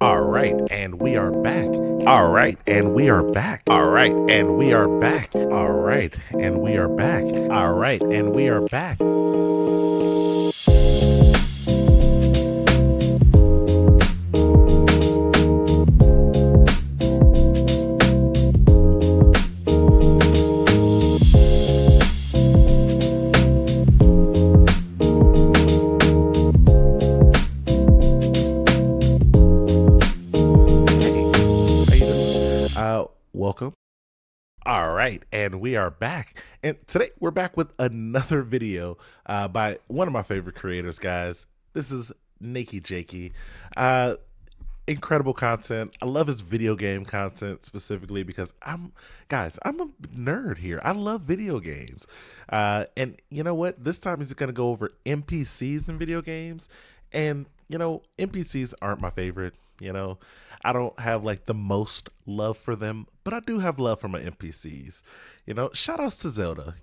All right, and we are back. All right, and we are back. All right, and we are back. All right, and we are back. All right, and we are back. Welcome. All right, and we are back. And today we're back with another video by one of my favorite creators, guys. This is NakeyJakey. Incredible content. I love his video game content specifically because I'm a nerd here. I love video games. And you know what? This time he's going to go over NPCs in video games. And, NPCs aren't my favorite. I don't have like the most love for them, but I do have love for my NPCs. Shout outs to Zelda.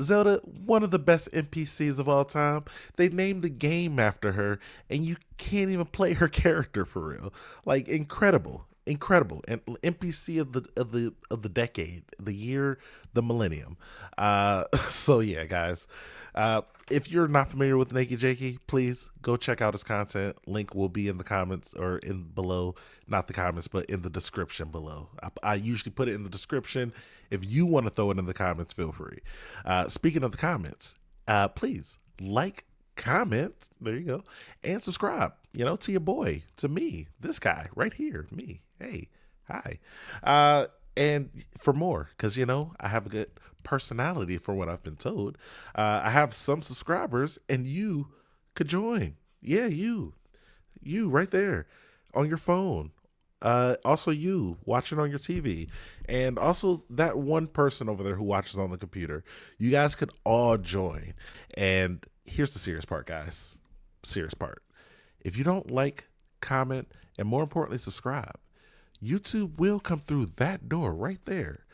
Zelda, one of the best NPCs of all time. They named the game after her, and you can't even play her character for real. Like incredible, and NPC of the decade, the year, the millennium. So yeah, guys. If you're not familiar with NakeyJakey, please go check out his content. Link will be in the comments or in below, not the comments, but in the description below. I usually put it in the description. If you want to throw it in the comments, feel free. Speaking of the comments, please like, comment, there you go, and subscribe, to your boy, to me, this guy right here, me. Hey, hi. And for more, because, I have a good personality for what I've been told. I have some subscribers, and you could join. Yeah, you right there on your phone. Also you watching on your TV, and also that one person over there who watches on the computer. You guys could all join. And here's the serious part, guys. Serious part. If you don't like, comment, and more importantly, subscribe, YouTube will come through that door right there.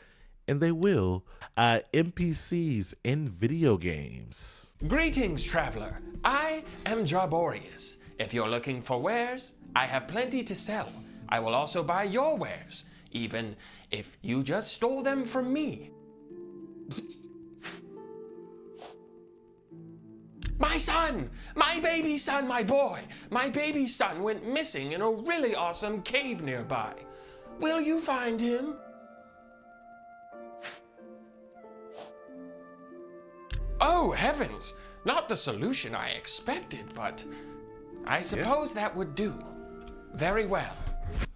And they will NPCs in video games. Greetings, traveler. I am Jarborius. If you're looking for wares, I have plenty to sell. I will also buy your wares, even if you just stole them from me. My son! My baby son, my boy! My baby son went missing in a really awesome cave nearby. Will you find him? Oh, heavens! Not the solution I expected, but I suppose that would do. Very well.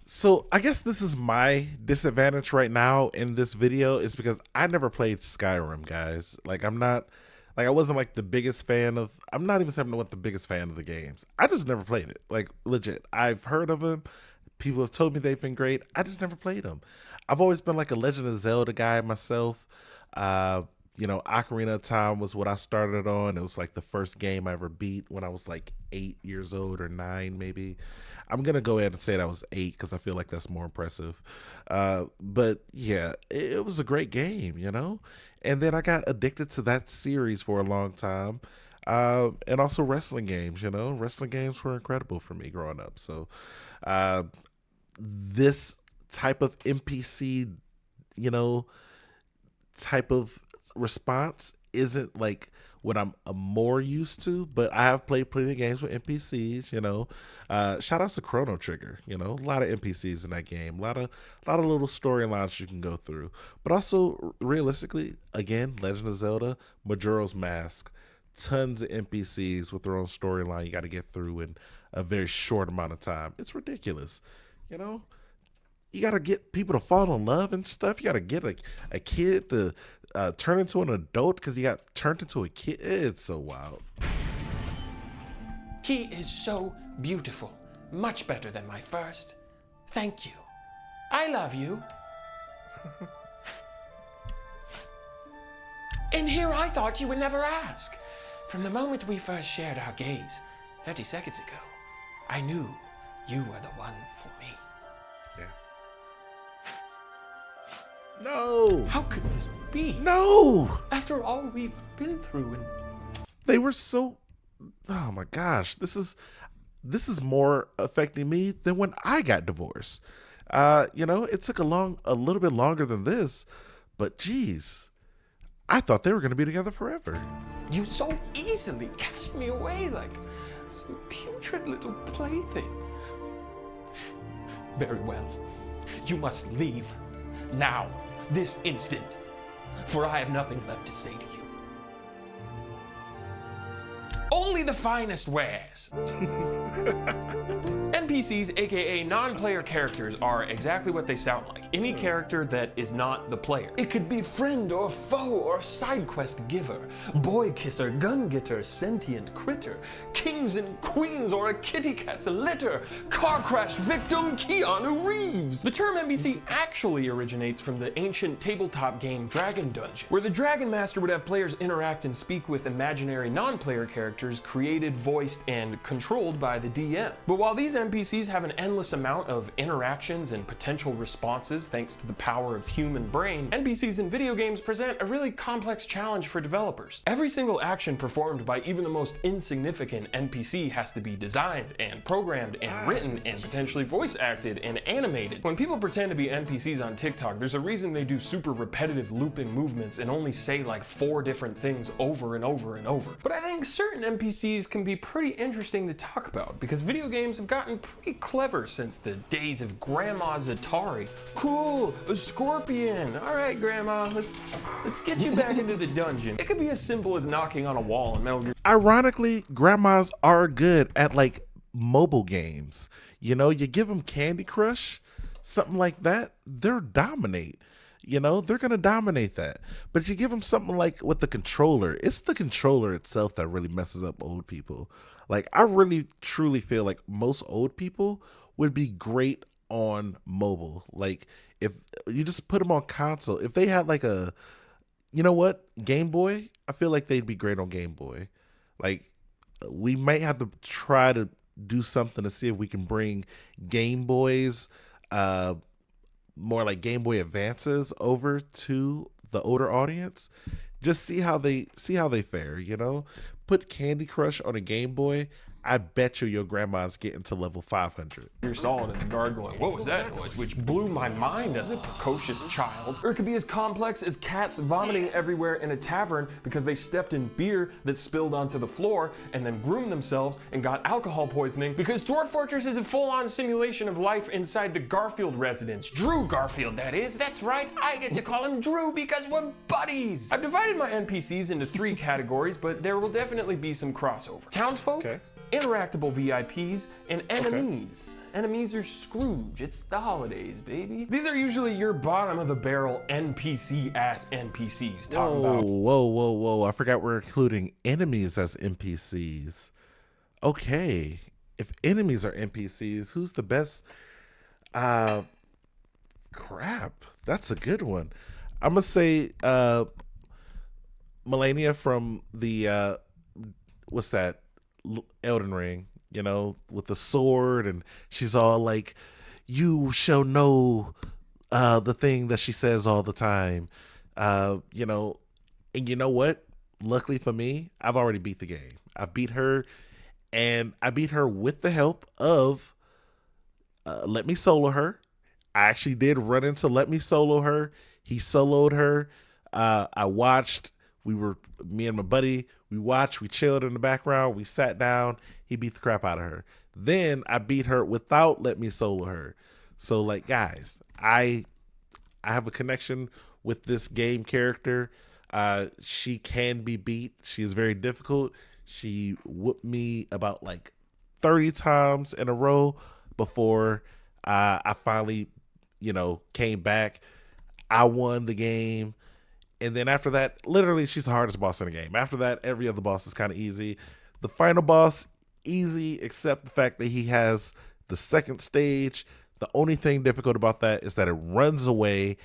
So I guess this is my disadvantage right now in this video is because I never played Skyrim, guys. I wasn't like the biggest fan of, I'm not even saying I'm the biggest fan of the games. I just never played it. Like legit. I've heard of them. People have told me they've been great. I just never played them. I've always been like a Legend of Zelda guy myself. Ocarina of Time was what I started on. It was like the first game I ever beat when I was like 8 years old or 9 maybe. I'm going to go ahead and say that was 8 because I feel like that's more impressive. But yeah, it was a great game, And then I got addicted to that series for a long time. And also wrestling games, Wrestling games were incredible for me growing up. So this type of NPC, type of response isn't like what I'm more used to, but I have played plenty of games with NPCs, shout outs to Chrono Trigger, a lot of NPCs in that game, a lot of little storylines you can go through, but also realistically, again, Legend of Zelda, Majora's Mask, tons of NPCs with their own storyline you got to get through in a very short amount of time. It's ridiculous, You got to get people to fall in love and stuff. You got to get a kid to turn into an adult because he got turned into a kid. It's so wild. He is so beautiful. Much better than my first. Thank you. I love you. And here I thought you would never ask. From the moment we first shared our gaze, 30 seconds ago, I knew you were the one for me. No. How could this be? No. After all we've been through and... They were so... Oh my gosh. This is this is more affecting me than when I got divorced. It took a little bit longer than this, but geez, I thought they were going to be together forever. You so easily cast me away like some putrid little plaything. Very well. You must leave. Now. This instant. For I have nothing left to say to you. Only the finest wares. NPCs, aka non-player characters, are exactly what they sound like. Any character that is not the player. It could be friend or foe or side quest giver, boy kisser, gun getter, sentient critter, kings and queens or a kitty cat's litter, car crash victim Keanu Reeves. The term NPC actually originates from the ancient tabletop game Dragon Dungeon, where the Dragon Master would have players interact and speak with imaginary non-player characters created, voiced, and controlled by the DM. But while these NPCs have an endless amount of interactions and potential responses thanks to the power of human brain, NPCs in video games present a really complex challenge for developers. Every single action performed by even the most insignificant NPC has to be designed and programmed and written and potentially voice acted and animated. When people pretend to be NPCs on TikTok, there's a reason they do super repetitive looping movements and only say like 4 different things over and over and over. But I think certain NPCs can be pretty interesting to talk about because video games have gotten pretty clever since the days of Grandma's Atari. Cool, a scorpion. All right, Grandma, let's get you back into the dungeon. It could be as simple as knocking on a wall in Metal Gear. Ironically, grandmas are good at like mobile games. You give them Candy Crush, something like that, they're dominate. They're going to dominate that. But you give them something like with the controller, it's the controller itself that really messes up old people. Like, I really, truly feel like most old people would be great on mobile. Like, if you just put them on console, if they had like Game Boy, I feel like they'd be great on Game Boy. Like, we might have to try to do something to see if we can bring Game Boys, more like Game Boy Advances over to the older audience. Just see how they fare, Put Candy Crush on a Game Boy. I bet you your grandma's getting to level 500. You're solid in the guard going, what was that noise? Which blew my mind as a precocious child. Or it could be as complex as cats vomiting everywhere in a tavern because they stepped in beer that spilled onto the floor and then groomed themselves and got alcohol poisoning because Dwarf Fortress is a full-on simulation of life inside the Garfield residence. Drew Garfield, that is. That's right. I get to call him Drew because we're buddies. I've divided my NPCs into 3 categories, but there will definitely be some crossover. Townsfolk. Okay. Interactable VIPs, and enemies. Okay. Enemies are Scrooge. It's the holidays, baby. These are usually your bottom of the barrel NPC-ass NPCs. Whoa. I forgot we're including enemies as NPCs. Okay. If enemies are NPCs, who's the best? Crap. That's a good one. I'm going to say Melania from the, what's that? Elden Ring, with the sword, and she's all like, you shall know the thing that she says all the time, and you know what, luckily for me, I've already beat the game. I beat her, and I beat her with the help of Let Me Solo Her. I actually did run into Let Me Solo Her. He soloed her. I watched. Me and my buddy, we watched, we chilled in the background, we sat down, he beat the crap out of her. Then I beat her without Let Me Solo Her. So like, guys, I have a connection with this game character. She can be beat. She is very difficult. She whooped me about like 30 times in a row before I finally, came back. I won the game. And then after that, literally, she's the hardest boss in the game. After that, every other boss is kind of easy. The final boss, easy, except the fact that he has the second stage. The only thing difficult about that is that it runs away,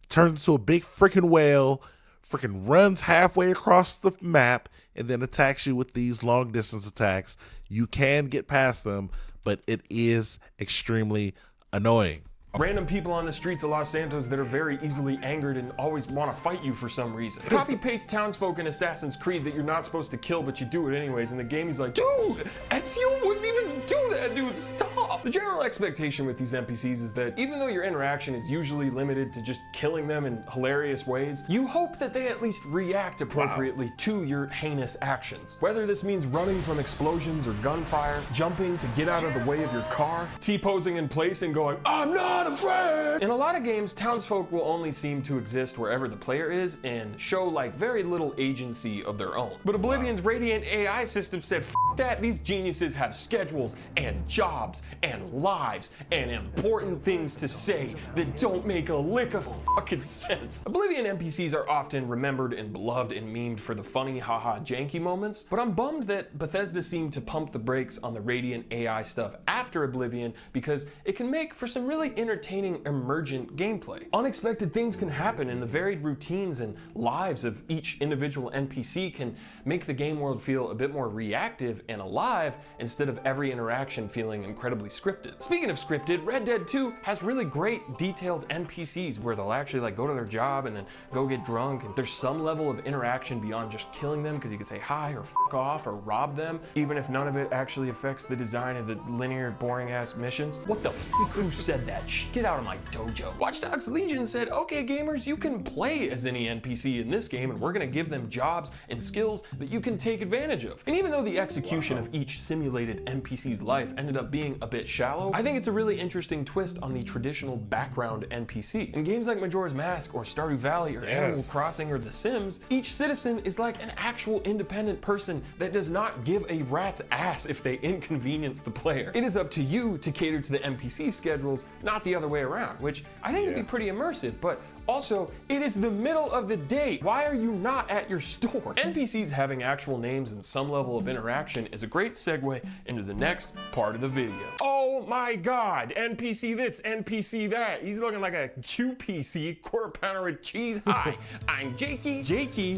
turns into a big freaking whale, freaking runs halfway across the map, and then attacks you with these long distance attacks. You can get past them, but it is extremely annoying. Random people on the streets of Los Santos that are very easily angered and always want to fight you for some reason. Copy-paste townsfolk in Assassin's Creed that you're not supposed to kill, but you do it anyways, and the game is like, dude, Ezio wouldn't even do that, dude, stop! The general expectation with these NPCs is that even though your interaction is usually limited to just killing them in hilarious ways, you hope that they at least react appropriately to your heinous actions. Whether this means running from explosions or gunfire, jumping to get out of the way of your car, T-posing in place and going, I'm not afraid! In a lot of games, townsfolk will only seem to exist wherever the player is and show like very little agency of their own. But Oblivion's Radiant AI system said, F that, these geniuses have schedules and jobs and lives and important things to say that don't make a lick of fucking sense. Oblivion NPCs are often remembered and beloved and memed for the funny haha janky moments, but I'm bummed that Bethesda seemed to pump the brakes on the Radiant AI stuff after Oblivion because it can make for some really entertaining emergent gameplay. Unexpected things can happen, and the varied routines and lives of each individual NPC can make the game world feel a bit more reactive and alive instead of every interaction feeling incredibly scripted. Speaking of scripted, Red Dead 2 has really great detailed NPCs where they'll actually like go to their job and then go get drunk, and there's some level of interaction beyond just killing them because you can say hi or fuck off or rob them, even if none of it actually affects the design of the linear boring ass missions. What the fuck? Who said that? Get out of my dojo. Watch Dogs Legion said, okay gamers, you can play as any NPC in this game and we're gonna give them jobs and skills that you can take advantage of. And even though the execution of each simulated NPC's life ended up being a bit shallow, I think it's a really interesting twist on the traditional background NPC. In games like Majora's Mask or Stardew Valley or Animal Crossing or The Sims, each citizen is like an actual independent person that does not give a rat's ass if they inconvenience the player. It is up to you to cater to the NPC schedules, not the other way around, which I think would be pretty immersive, but also, it is the middle of the day. Why are you not at your store? NPCs having actual names and some level of interaction is a great segue into the next part of the video. Oh my God, NPC this, NPC that. He's looking like a QPC, quarter pounder with cheese. Hi, I'm Jakey,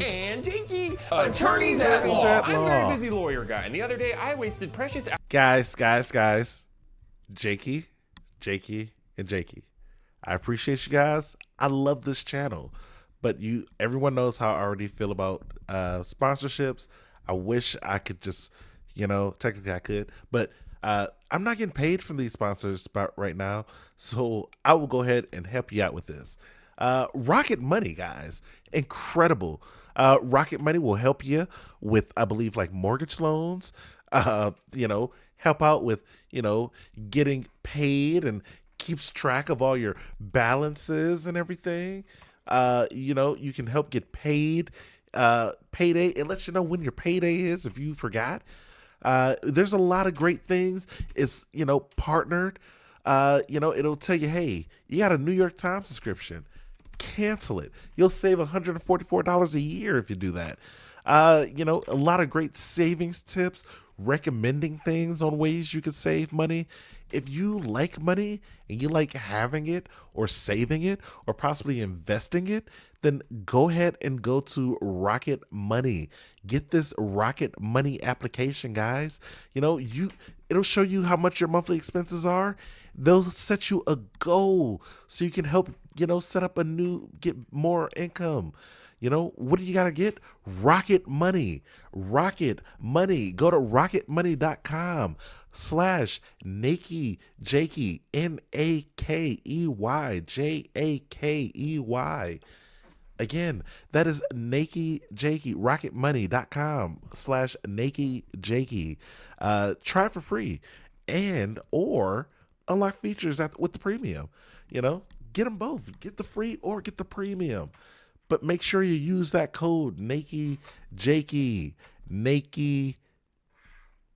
and Jakey, attorneys at law. I'm a very busy lawyer guy, and the other day I wasted precious Guys, Jakey, and Jakey. I appreciate you guys. I love this channel, but everyone knows how I already feel about sponsorships. I wish I could just, technically I could, but I'm not getting paid from these sponsors right now, so I will go ahead and help you out with this. Rocket Money, guys, incredible. Rocket Money will help you with, I believe, like mortgage loans. Help out with, getting paid and keeps track of all your balances and everything. You can help get paid. Payday, it lets you know when your payday is if you forgot. There's a lot of great things. It's, partnered. It'll tell you, hey, you got a New York Times subscription. Cancel it. You'll save $144 a year if you do that. A lot of great savings tips, recommending things on ways you can save money. If you like money and you like having it or saving it or possibly investing it, then go ahead and go to Rocket Money. Get this Rocket Money application, guys. It'll show you how much your monthly expenses are. They'll set you a goal so you can help, set up get more income. What do you got to get? Rocket Money. Rocket Money. Go to rocketmoney.com/NakeyJakey, NakeyJakey. Again, that is NakeyJakey, rocketmoney.com/NakeyJakey. Try it for free or unlock features with the premium. Get them both. Get the free or get the premium. But make sure you use that code NakeyJakey. NakeyJakey.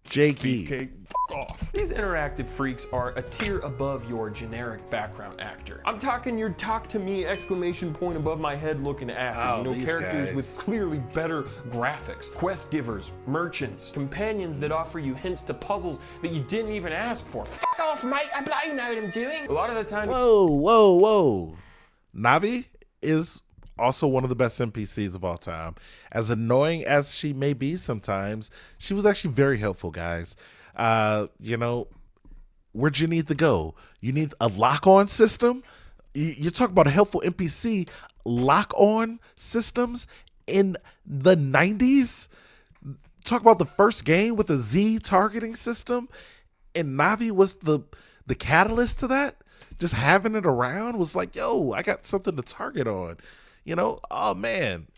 Beefcake, fuck off. These interactive freaks are a tier above your generic background actor. I'm talking your talk to me exclamation point above my head looking ass. Characters guys with clearly better graphics, quest givers, merchants, companions that offer you hints to puzzles that you didn't even ask for. Fuck off, mate. I bloody know what I'm doing. A lot of the time. Whoa. Navi is also one of the best NPCs of all time. As annoying as she may be sometimes, she was actually very helpful, guys. where'd you need to go? You need a lock-on system. You talk about a helpful NPC. Lock-on systems in the 90s. Talk about the first game with a Z targeting system, and Navi was the catalyst to that. Just having it around was like, yo, I got something to target on. Oh man,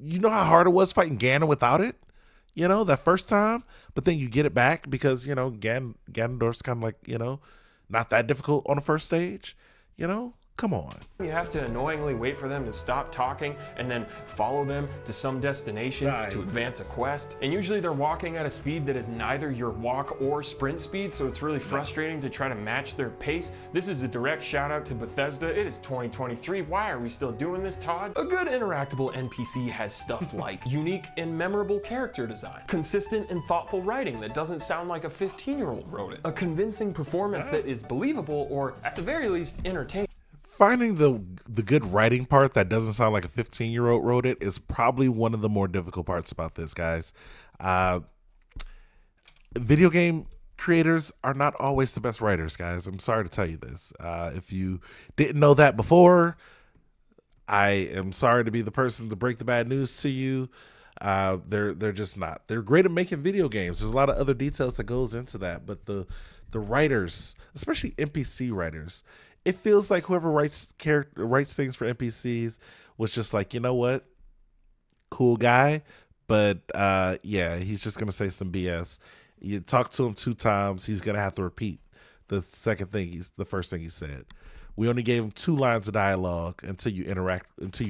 you know how hard it was fighting Ganon without it. That first time, but then you get it back because Ganondorf's kind of like not that difficult on the first stage. Come on. You have to annoyingly wait for them to stop talking and then follow them to some destination to advance a quest. And usually they're walking at a speed that is neither your walk or sprint speed, so it's really frustrating to try to match their pace. This is a direct shout out to Bethesda. It is 2023. Why are we still doing this, Todd? A good interactable NPC has stuff like unique and memorable character design, consistent and thoughtful writing that doesn't sound like a 15-year-old wrote it, a convincing performance that is believable or at the very least entertaining. Finding the good writing part that doesn't sound like a 15-year-old wrote it is probably one of the more difficult parts about this, guys. Video game creators are not always the best writers, guys. I'm sorry to tell you this. If you didn't know that before, I am sorry to be the person to break the bad news to you. They're just not. They're great at making video games. There's a lot of other details that goes into that, but the writers, especially NPC writers, it feels like whoever writes things for NPCs was just like, you know what, cool guy, but yeah, he's just gonna say some BS. You talk to him 2 times, he's gonna have to repeat the first thing he said. We only gave him 2 lines of dialogue until you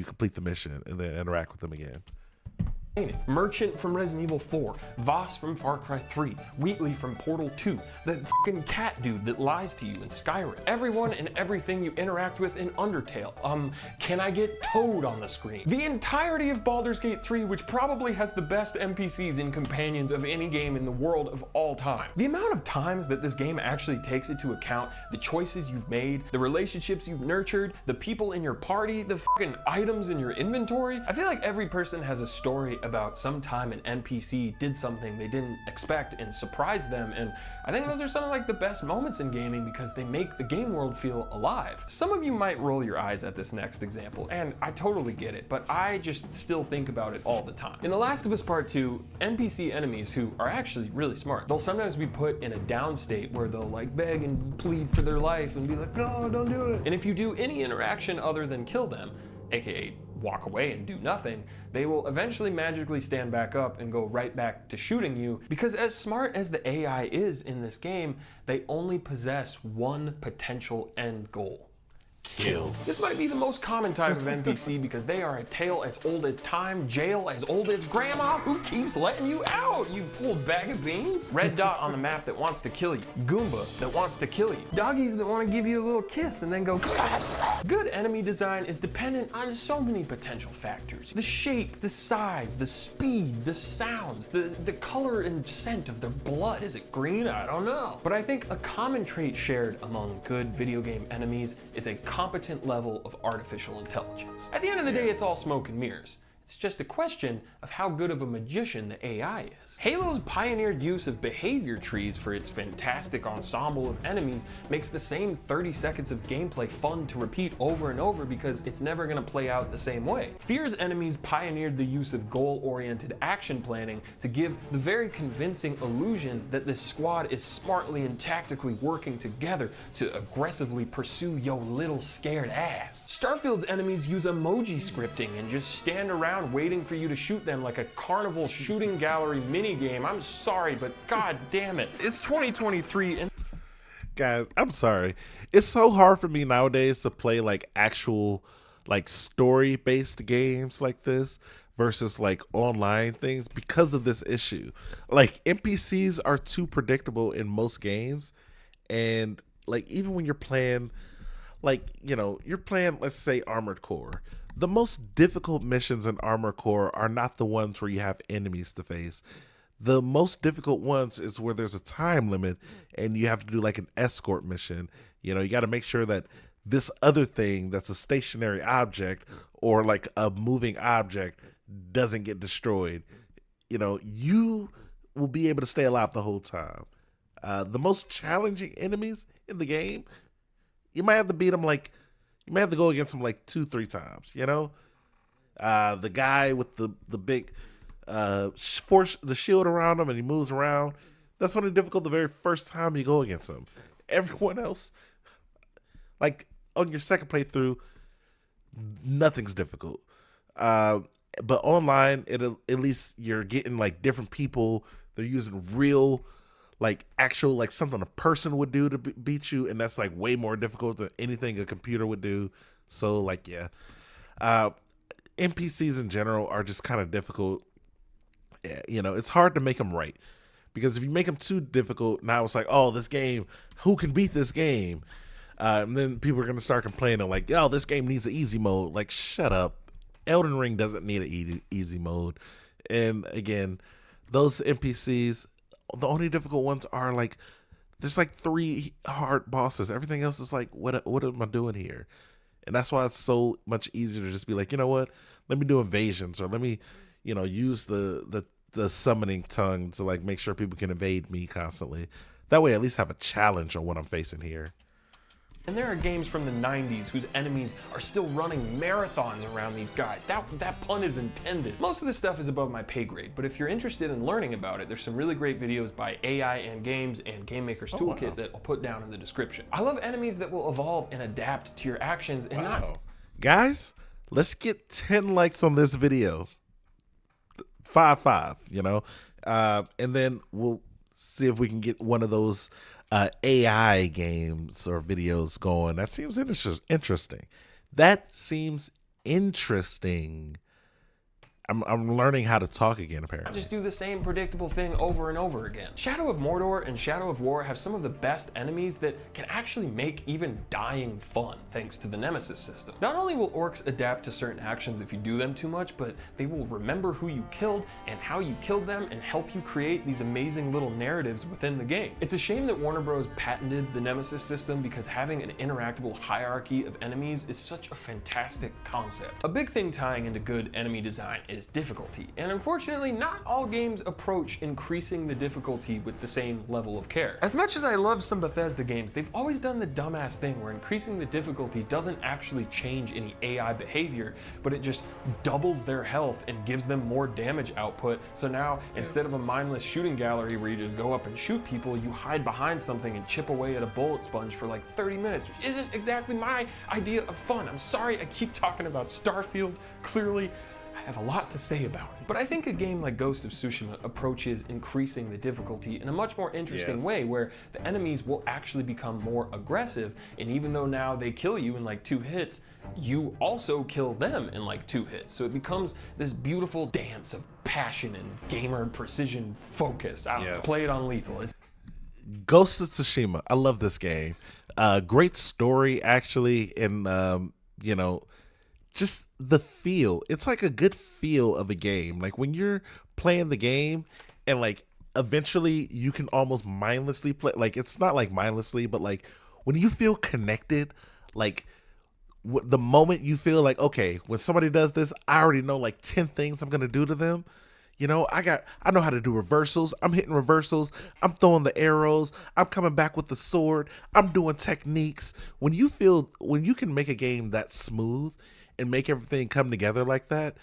complete the mission, and then interact with them again. Merchant from Resident Evil 4, Voss from Far Cry 3, Wheatley from Portal 2, that fucking cat dude that lies to you in Skyrim, everyone and everything you interact with in Undertale. Can I get Toad on the screen? The entirety of Baldur's Gate 3, which probably has the best NPCs and companions of any game in the world of all time. The amount of times that this game actually takes into account the choices you've made, the relationships you've nurtured, the people in your party, the fucking items in your inventory. I feel like every person has a story about some time an NPC did something they didn't expect and surprised them, and I think those are some of like the best moments in gaming because they make the game world feel alive. Some of you might roll your eyes at this next example, and I totally get it, but I just still think about it all the time. In The Last of Us Part 2, NPC enemies who are actually really smart, they'll sometimes be put in a down state where they'll like beg and plead for their life and be like, no, don't do it. And if you do any interaction other than kill them, aka walk away and do nothing, they will eventually magically stand back up and go right back to shooting you, because as smart as the AI is in this game, they only possess one potential end goal. Kill. This might be the most common type of NPC because they are a tale as old as time, jail as old as grandma, who keeps letting you out, you old bag of beans. Red dot on the map that wants to kill you. Goomba that wants to kill you. Doggies that want to give you a little kiss and then go. Good enemy design is dependent on so many potential factors. The shape, the size, the speed, the sounds, the color and scent of their blood. Is it green? I don't know. But I think a common trait shared among good video game enemies is a competent level of artificial intelligence. At the end of the day, it's all smoke and mirrors. It's just a question of how good of a magician the AI is. Halo's pioneered use of behavior trees for its fantastic ensemble of enemies makes the same 30 seconds of gameplay fun to repeat over and over because it's never going to play out the same way. Fear's enemies pioneered the use of goal-oriented action planning to give the very convincing illusion that this squad is smartly and tactically working together to aggressively pursue yo little scared ass. Starfield's enemies use emoji scripting and just stand around waiting for you to shoot them like a carnival shooting gallery mini game. I'm sorry, but god damn it. It's 2023 and guys, I'm sorry. It's so hard for me nowadays to play like actual like story-based games like this versus like online things because of this issue. Like NPCs are too predictable in most games, and like even when you're playing like, you're playing, let's say, Armored Core. The most difficult missions in Armored Core are not the ones where you have enemies to face. The most difficult ones is where there's a time limit and you have to do like an escort mission. You got to make sure that this other thing that's a stationary object or like a moving object doesn't get destroyed. You will be able to stay alive the whole time. The most challenging enemies in the game, you might have to beat them like, you might have to go against them like 2-3 times. You know, the guy with the big force the shield around him and he moves around. That's only difficult the very first time you go against him. Everyone else, like on your second playthrough, nothing's difficult. But online, at least you're getting like different people. They're using real, like actual, like something a person would do to beat you, and that's like way more difficult than anything a computer would do. So like, yeah, NPCs in general are just kind of difficult. Yeah, you know, it's hard to make them right, because if you make them too difficult, now it's like, oh, this game, who can beat this game? And then people are going to start complaining like, oh, this game needs an easy mode. Like, shut up. Elden Ring doesn't need an easy mode. And again, those NPCs, the only difficult ones are like, there's like 3 hard bosses. Everything else is like, what am I doing here? And that's why it's so much easier to just be like, you know what? Let me do evasions, or let me, you know, use the summoning tongue to like make sure people can evade me constantly. That way I at least have a challenge on what I'm facing here. And there are games from the 90s whose enemies are still running marathons around these guys. That pun is intended. Most of this stuff is above my pay grade, but if you're interested in learning about it, there's some really great videos by AI and Games and Game Maker's Toolkit that I'll put down in the description. I love enemies that will evolve and adapt to your actions and not... Guys, let's get 10 likes on this video. 5, you know? And then we'll see if we can get one of those AI games or videos going. That seems interesting. That seems interesting. I'm learning how to talk again, apparently. Just do the same predictable thing over and over again. Shadow of Mordor and Shadow of War have some of the best enemies that can actually make even dying fun, thanks to the Nemesis system. Not only will orcs adapt to certain actions if you do them too much, but they will remember who you killed and how you killed them and help you create these amazing little narratives within the game. It's a shame that Warner Bros. Patented the Nemesis system, because having an interactable hierarchy of enemies is such a fantastic concept. A big thing tying into good enemy design is difficulty, and unfortunately not all games approach increasing the difficulty with the same level of care. As much as I love some Bethesda games, they've always done the dumbass thing where increasing the difficulty doesn't actually change any AI behavior, but it just doubles their health and gives them more damage output. So now, instead of a mindless shooting gallery where you just go up and shoot people, you hide behind something and chip away at a bullet sponge for like 30 minutes, which isn't exactly my idea of fun. I'm sorry I keep talking about Starfield. Clearly, I have a lot to say about it. But I think a game like Ghost of Tsushima approaches increasing the difficulty in a much more interesting way, where the enemies will actually become more aggressive, and even though now they kill you in like 2 hits, you also kill them in like 2 hits. So it becomes this beautiful dance of passion and gamer precision focus. I don't know, play it on lethal. Ghost of Tsushima, I love this game. Great story, actually, and you know, just the feel. It's like a good feel of a game. Like when you're playing the game and like eventually you can almost mindlessly play. Like it's not like mindlessly, but like when you feel connected, like the moment you feel like, okay, when somebody does this, I already know like 10 things I'm going to do to them. You know, I know how to do reversals. I'm hitting reversals. I'm throwing the arrows. I'm coming back with the sword. I'm doing techniques. When you can make a game that smooth and make everything come together like that,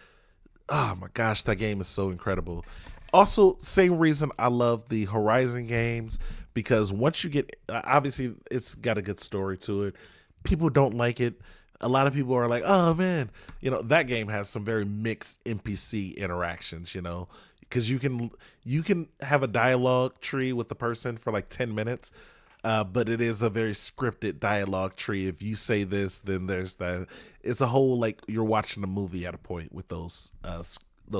oh my gosh, that game is so incredible. Also, same reason I love the Horizon games, because once you get, obviously it's got a good story to it. People don't like it. A lot of people are like, oh man, you know, that game has some very mixed NPC interactions, you know, because you can have a dialogue tree with the person for like 10 minutes. But it is a very scripted dialogue tree. If you say this, then there's that. It's a whole, like, you're watching a movie at a point with those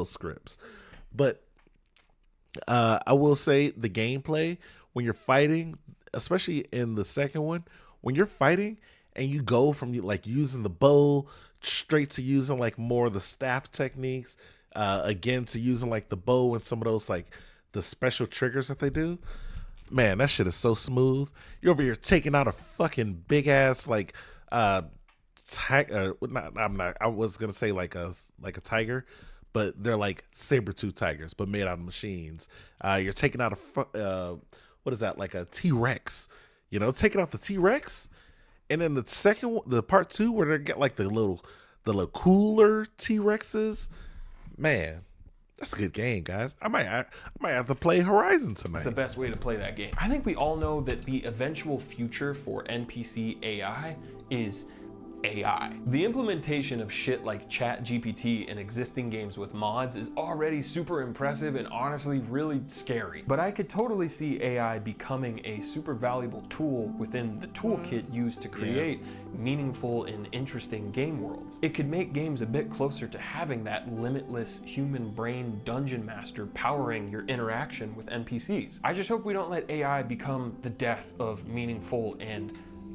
scripts. But I will say the gameplay, when you're fighting, especially in the second one, when you're fighting and you go from like using the bow straight to using like more of the staff techniques, again to using like the bow and some of those like the special triggers that they do. Man, that shit is so smooth. You're over here taking out a fucking big ass like I was gonna say like a tiger, but they're like saber-tooth tigers, but made out of machines. You're taking out what is that, like a T-Rex, you know, taking out the T-Rex. And then the second one, the part 2, where they get like the little cooler T-Rexes, man, that's a good game, guys. I might have to play Horizon tonight. It's the best way to play that game. I think we all know that the eventual future for NPC AI is AI. The implementation of shit like ChatGPT in existing games with mods is already super impressive and honestly really scary. But I could totally see AI becoming a super valuable tool within the toolkit used to create meaningful and interesting game worlds. It could make games a bit closer to having that limitless human brain dungeon master powering your interaction with NPCs. I just hope we don't let AI become the death of meaningful and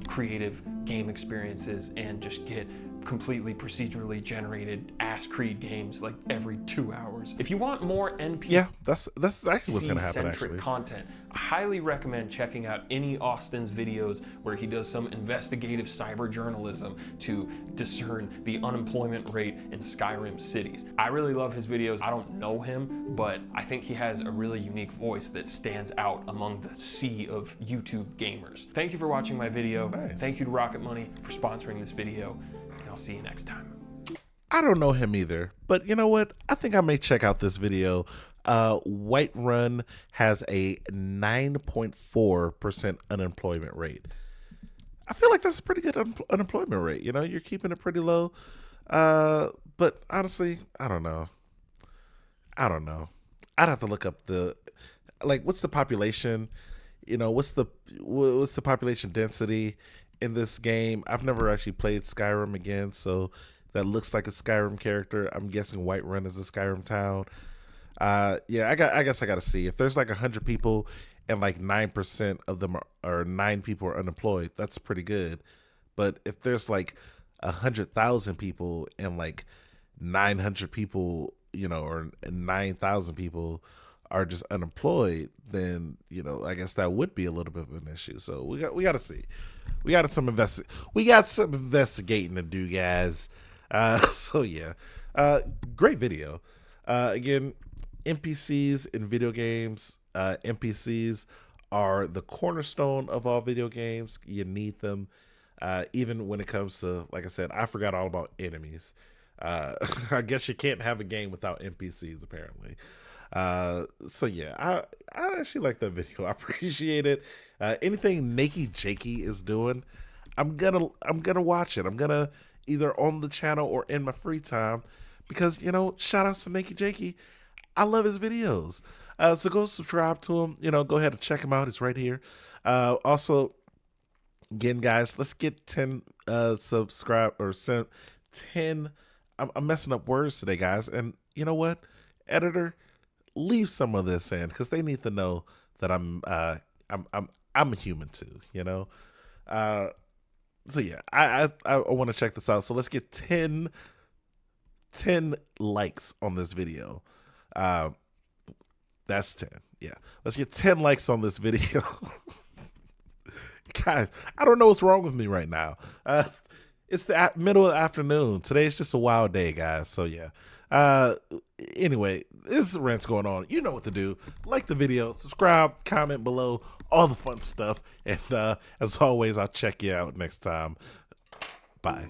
creative game experiences and just get completely procedurally generated ass Creed games like every 2 hours. If you want more NPC that's exactly what's gonna happen. Actually, content, I highly recommend checking out any Austin's videos where he does some investigative cyber journalism to discern the unemployment rate in Skyrim cities. I really love his videos. I don't know him, but I think he has a really unique voice that stands out among the sea of YouTube gamers. Thank you for watching my video. Nice. Thank you to Rocket Money for sponsoring this video. I'll see you next time. I don't know him either, but you know what? I think I may check out this video. Whiterun has a 9.4% unemployment rate. I feel like that's a pretty good unemployment rate. You know, you're keeping it pretty low. But honestly, I don't know. I'd have to look up what's the population? You know, what's the population density in this game? I've never actually played Skyrim again, so that looks like a Skyrim character. I'm guessing Whiterun is a Skyrim town. I guess I gotta see if there's like 100 people and like 9% of them or 9 people are unemployed. That's pretty good. But if there's like 100,000 people and like 900 people, you know, or 9,000 people are just unemployed, then, you know, I guess that would be a little bit of an issue. So we got to see. We got some investigating to do, guys. So yeah, great video. Again, NPCs in video games. NPCs are the cornerstone of all video games. You need them, even when it comes to, like I said, I forgot all about enemies. I guess you can't have a game without NPCs, apparently. So yeah, I actually like that video. I appreciate it. Anything NakeyJakey is doing, I'm gonna watch it. I'm gonna either on the channel or in my free time, because, you know, shout outs to NakeyJakey. I love his videos. So go subscribe to him. You know, go ahead and check him out. It's right here. Also, again, guys, let's get 10 subscribe or 10. I'm messing up words today, guys. And you know what, editor, leave some of this in, because they need to know that I'm a human too, you know. So yeah, I want to check this out. So let's get 10 likes on this video. That's 10. Yeah, let's get 10 likes on this video. Guys, I don't know what's wrong with me right now. It's the middle of the afternoon. Today's just a wild day, guys. So yeah. Anyway, this rant's going on. You know what to do. Like the video, subscribe, comment below, all the fun stuff. And as always, I'll check you out next time. Bye.